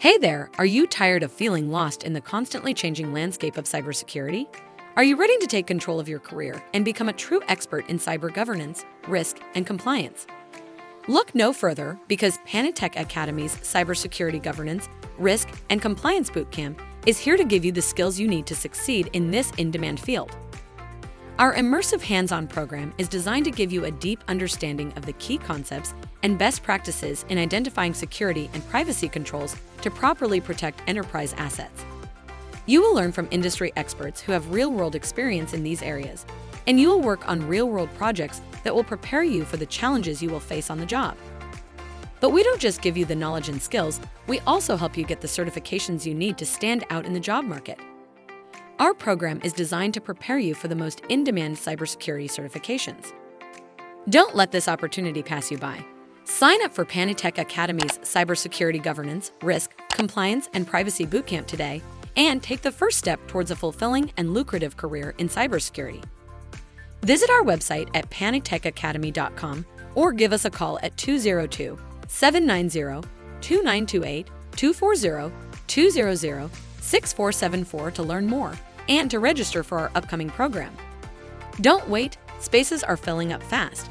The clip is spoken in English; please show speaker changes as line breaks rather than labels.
Hey there, are you tired of feeling lost in the constantly changing landscape of cybersecurity? Are you ready to take control of your career and become a true expert in cyber governance, risk, and compliance? Look no further because PaniTech Academy's Cybersecurity Governance, Risk, and Compliance Bootcamp is here to give you the skills you need to succeed in this in-demand field. Our immersive hands-on program is designed to give you a deep understanding of the key concepts and best practices in identifying security and privacy controls to properly protect enterprise assets. You will learn from industry experts who have real-world experience in these areas, and you will work on real-world projects that will prepare you for the challenges you will face on the job. But we don't just give you the knowledge and skills, we also help you get the certifications you need to stand out in the job market. Our program is designed to prepare you for the most in-demand cybersecurity certifications. Don't let this opportunity pass you by. Sign up for PaniTech Academy's Cybersecurity Governance, Risk, Compliance, and Privacy Bootcamp today and take the first step towards a fulfilling and lucrative career in cybersecurity. Visit our website at panitechacademy.com or give us a call at 202-790-2928, 240-200-6474 to learn more and to register for our upcoming program. Don't wait, spaces are filling up fast.